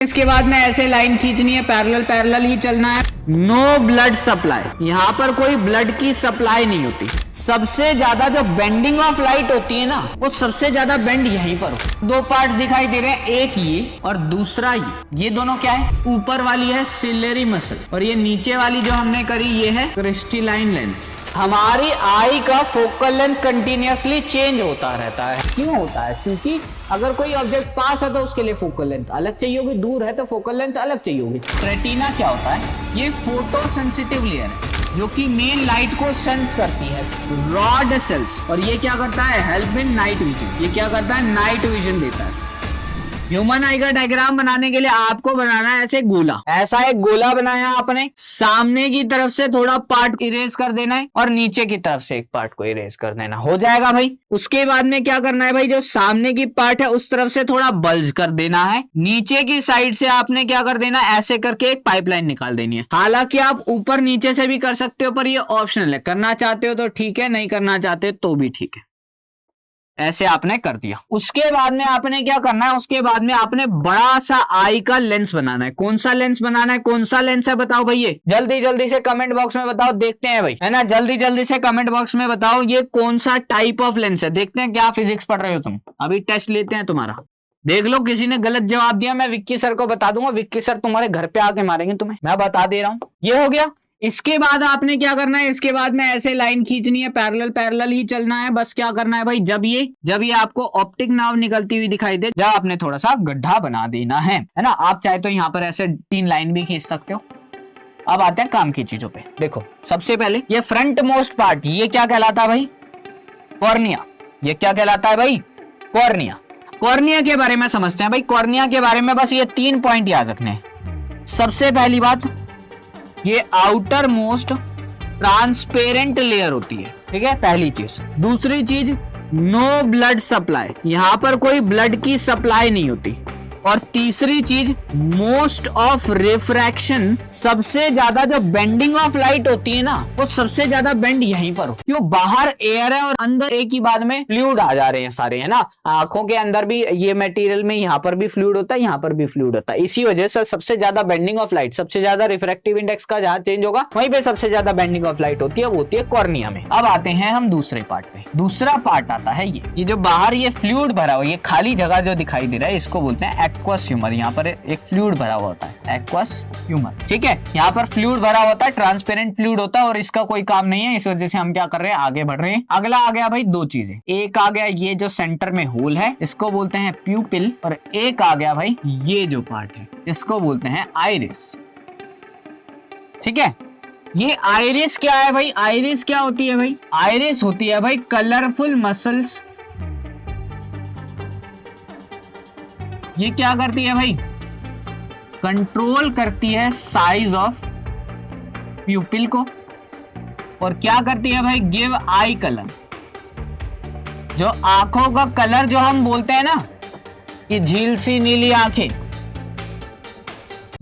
इसके बाद में ऐसे लाइन खींचनी है, पैरेलल पैरेलल ही चलना है। नो ब्लड सप्लाई, यहाँ पर कोई ब्लड की सप्लाई नहीं होती। सबसे ज्यादा जो बेंडिंग ऑफ लाइट होती है ना, वो सबसे ज्यादा बेंड यहीं पर हो। दो पार्ट दिखाई दे रहे हैं, एक ये और दूसरा ये दोनों क्या है? ऊपर वाली है सिलेरी मसल और ये नीचे वाली जो हमने करी ये है क्रिस्टलाइन लेंस। हमारी आई का फोकल लेंथ कंटिन्यूअसली चेंज होता रहता है। क्यों होता है? क्योंकि अगर कोई ऑब्जेक्ट पास है तो उसके लिए फोकल लेंथ अलग चाहिए होगी, दूर है तो फोकल लेंथ अलग चाहिए होगी। रेटिना क्या होता है? ये फोटो सेंसिटिव लेयर है जो कि मेन लाइट को सेंस करती है, रॉड सेल्स। और ये क्या करता है? Help in night vision. ये क्या करता है? नाइट विजन देता है। ह्यूमन आई का डायग्राम बनाने के लिए आपको बनाना है ऐसे गोला। ऐसा एक गोला बनाया आपने, सामने की तरफ से थोड़ा पार्ट इरेज कर देना है और नीचे की तरफ से एक पार्ट को इरेज कर देना। हो जाएगा भाई। उसके बाद में क्या करना है भाई? जो सामने की पार्ट है उस तरफ से थोड़ा बल्ज कर देना है, नीचे की साइड से आपने क्या कर देना है? ऐसे करके एक पाइपलाइन निकाल देनी है। हालांकि आप ऊपर नीचे से भी कर सकते हो, पर ये ऑप्शनल है। करना चाहते हो तो ठीक है, नहीं करना चाहते तो भी ठीक है। ऐसे आपने कर दिया। उसके बाद में आपने क्या करना है? उसके बाद में आपने बड़ा सा आई का लेंस बनाना है। कौन सा लेंस बनाना है? कौन सा लेंस है बताओ भैया? जल्दी जल्दी से कमेंट बॉक्स में बताओ, देखते हैं भाई, है ना। जल्दी जल्दी से कमेंट बॉक्स में बताओ ये कौन सा टाइप ऑफ लेंस है। देखते हैं क्या फिजिक्स पढ़ रहे हो तुम। अभी टेस्ट लेते हैं तुम्हारा। देख लो, किसी ने गलत जवाब दिया, मैं विक्की सर को बता दूंगा। विक्की सर तुम्हारे घर पे आके मारेंगे तुम्हें, मैं बता दे रहा हूं। ये हो गया। इसके बाद आपने क्या करना है? इसके बाद में ऐसे लाइन खींचनी है, पैरेलल पैरेलल ही चलना है। बस क्या करना है भाई? जब ये आपको ऑप्टिक नाव निकलती हुई दिखाई दे, जब आपने थोड़ा सा गड्ढा बना देना है ना। आप चाहे तो यहाँ पर ऐसे 3 लाइन भी खींच सकते हो। अब आते हैं काम की चीजों पे। देखो, सबसे पहले ये फ्रंट मोस्ट पार्ट, ये क्या कहलाता है भाई? कॉर्निया। ये क्या कहलाता है भाई? कॉर्निया। कॉर्निया के बारे में समझते हैं भाई। कॉर्निया के बारे में बस ये 3 पॉइंट याद रखने हैं। सबसे पहली बात, ये आउटर मोस्ट ट्रांसपेरेंट लेयर होती है, ठीक है, पहली चीज। दूसरी चीज, नो ब्लड सप्लाई, यहां पर कोई ब्लड की सप्लाई नहीं होती। और तीसरी चीज, मोस्ट ऑफ रिफ्रैक्शन, सबसे ज्यादा जो बेंडिंग ऑफ लाइट होती है ना, वो सबसे ज्यादा बेंड यहीं पर हो। क्यों? बाहर एयर है और अंदर एक ही बाद में फ्लूइड आ जा रहे हैं सारे, है ना। आंखों के अंदर भी ये मटेरियल में यहाँ पर भी फ्लूइड होता है, यहाँ पर भी फ्लूइड होता है। इसी वजह से सबसे ज्यादा बेंडिंग ऑफ लाइट, सबसे ज्यादा रिफ्रैक्टिव इंडेक्स का जहां चेंज होगा वहीं पे सबसे ज्यादा बेंडिंग ऑफ लाइट होती है, वो होती है कॉर्निया में। अब आते हैं हम दूसरे पार्ट पे। दूसरा पार्ट आता है ये जो बाहर ये फ्लूइड भरा हुआ, ये खाली जगह जो दिखाई दे रहा है, इसको बोलते हैं एक्वस ह्यूमर। यहाँ पर एक फ्लूइड भरा हुआ होता है, एक्वस ह्यूमर, ठीक है। यहाँ पर फ्लूइड भरा होता है, ट्रांसपेरेंट फ्लूइड होता है और इसका कोई काम नहीं है। इस वजह से हम क्या कर रहे हैं? आगे बढ़ रहे हैं। अगला आ गया भाई 2 चीजें। एक आ गया ये जो सेंटर में होल है, इसको बोलते हैं प्यूपिल। और एक आ गया भाई ये जो पार्ट है, इसको बोलते हैं आइरिस, ठीक है। ये आइरिस क्या है भाई? आइरिस क्या होती है भाई? आइरिस होती है भाई कलरफुल मसल्स। ये क्या करती है भाई? कंट्रोल करती है साइज ऑफ प्यूपिल को। और क्या करती है भाई? गिव आई कलर, जो आंखों का कलर जो हम बोलते हैं ना, कि झील सी नीली आंखें,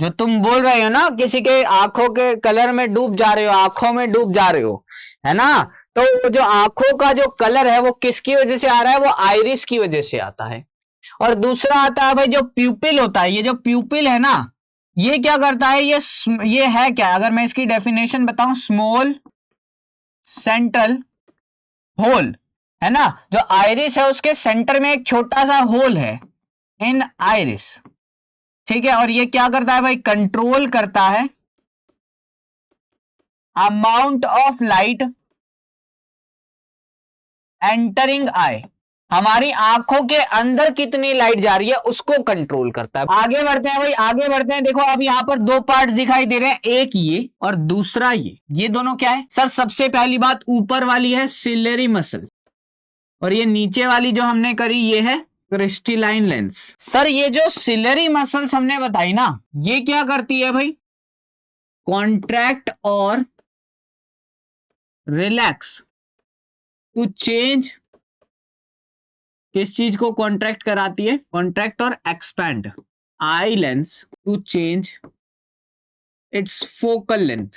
जो तुम बोल रहे हो ना, किसी के आंखों के कलर में डूब जा रहे हो, आंखों में डूब जा रहे हो, है ना। तो जो आंखों का जो कलर है वो किसकी वजह से आ रहा है? वो आइरिस की वजह से आता है। और दूसरा आता है भाई जो प्यूपिल होता है। ये जो प्यूपिल है ना, ये क्या करता है? ये है क्या? अगर मैं इसकी डेफिनेशन बताऊं, स्मॉल सेंट्रल होल, है ना। जो आइरिस है उसके सेंटर में एक छोटा सा होल है इन आइरिस, ठीक है। और ये क्या करता है भाई? कंट्रोल करता है अमाउंट ऑफ लाइट एंटरिंग आई, हमारी आंखों के अंदर कितनी लाइट जा रही है उसको कंट्रोल करता है। आगे बढ़ते हैं भाई, आगे बढ़ते हैं। देखो, अब यहाँ पर 2 पार्ट दिखाई दे रहे हैं, एक ये और दूसरा ये दोनों क्या है सर? सबसे पहली बात, ऊपर वाली है सिलेरी मसल और ये नीचे वाली जो हमने करी ये है क्रिस्टलाइन लेंस। सर, ये जो सिलेरी मसल्स हमने बताई ना, ये क्या करती है भाई? कॉन्ट्रैक्ट और रिलैक्स टू चेंज। किस चीज को कॉन्ट्रैक्ट कराती है? कॉन्ट्रैक्ट और expand eye lens to change its focal length,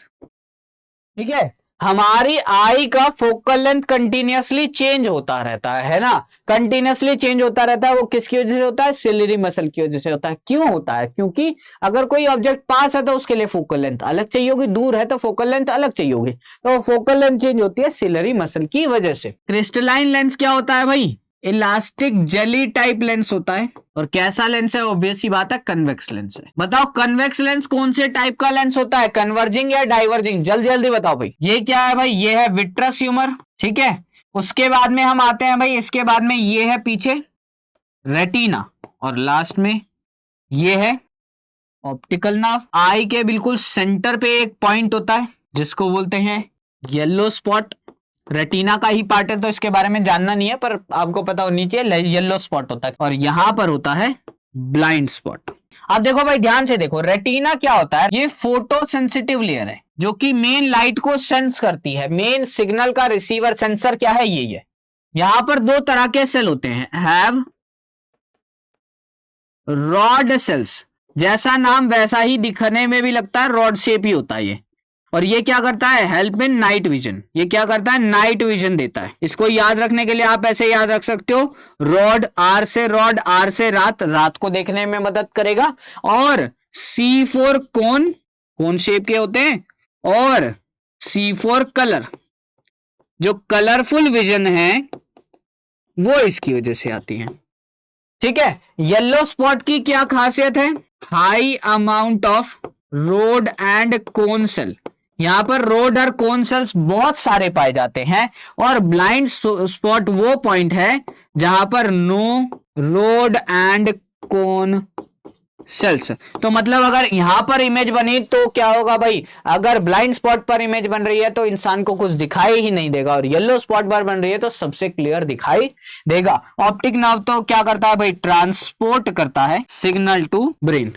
ठीक है। हमारी आई का फोकल लेंथ कंटिन्यूअसली चेंज होता रहता है ना, कंटिन्यूअसली चेंज होता रहता है। वो किसकी वजह से होता है? सिलियरी मसल की वजह से होता है। क्यों होता है? क्योंकि अगर कोई ऑब्जेक्ट पास है तो उसके लिए फोकल लेंथ अलग चाहिए होगी, दूर है तो फोकल लेंथ अलग चाहिए होगी। तो फोकल लेंथ चेंज होती है सिलियरी मसल की वजह से। क्रिस्टलाइन लेंस क्या होता है भाई? इलास्टिक जेली टाइप लेंस होता है। और कैसा लेंस है? ऑब्वियस सी बात है, कन्वेक्स लेंस है। बताओ कन्वेक्स लेंस कौन से टाइप का लेंस होता है? कन्वर्जिंग या डाइवर्जिंग? जल्दी जल्दी बताओ भाई। ये क्या है भाई? ये है विट्रस ह्यूमर, ठीक है। उसके बाद में हम आते हैं भाई, इसके बाद में ये है पीछे रेटिना, और लास्ट में ये है ऑप्टिकल नर्व। आई के बिल्कुल सेंटर पे एक पॉइंट होता है जिसको बोलते हैं येलो स्पॉट। रेटिना का ही पार्ट है तो इसके बारे में जानना नहीं है, पर आपको पता होनी चाहिए येलो स्पॉट होता है। और यहां पर होता है ब्लाइंड स्पॉट। अब देखो भाई, ध्यान से देखो, रेटिना क्या होता है? ये फोटो सेंसिटिव लेयर है जो कि मेन लाइट को सेंस करती है। मेन सिग्नल का रिसीवर सेंसर क्या है? ये है। यहां पर दो तरह के सेल होते हैं, हैव रॉड सेल्स। जैसा नाम वैसा ही दिखने में भी लगता है, रॉड शेप ही होता है ये। और ये क्या करता है? Help in night vision. ये क्या करता है? नाइट विजन देता है। इसको याद रखने के लिए आप ऐसे याद रख सकते हो, रॉड, आर से रॉड, आर से रात, रात को देखने में मदद करेगा। और सी फॉर कोन, कोन शेप के होते हैं। और सी फॉर कलर, जो कलरफुल विजन है वो इसकी वजह से आती है, ठीक है। येलो स्पॉट की क्या खासियत है? High amount of rod and cone cell. यहां पर रोड और कोन सेल्स बहुत सारे पाए जाते हैं। और ब्लाइंड स्पॉट वो पॉइंट है जहां पर no rod and cone cells. तो मतलब अगर यहां पर इमेज बनी तो क्या होगा भाई? अगर ब्लाइंड स्पॉट पर इमेज बन रही है तो इंसान को कुछ दिखाई ही नहीं देगा, और येलो स्पॉट पर बन रही है तो सबसे क्लियर दिखाई देगा। ऑप्टिक नर्व तो क्या करता है भाई? ट्रांसपोर्ट करता है सिग्नल टू ब्रेन।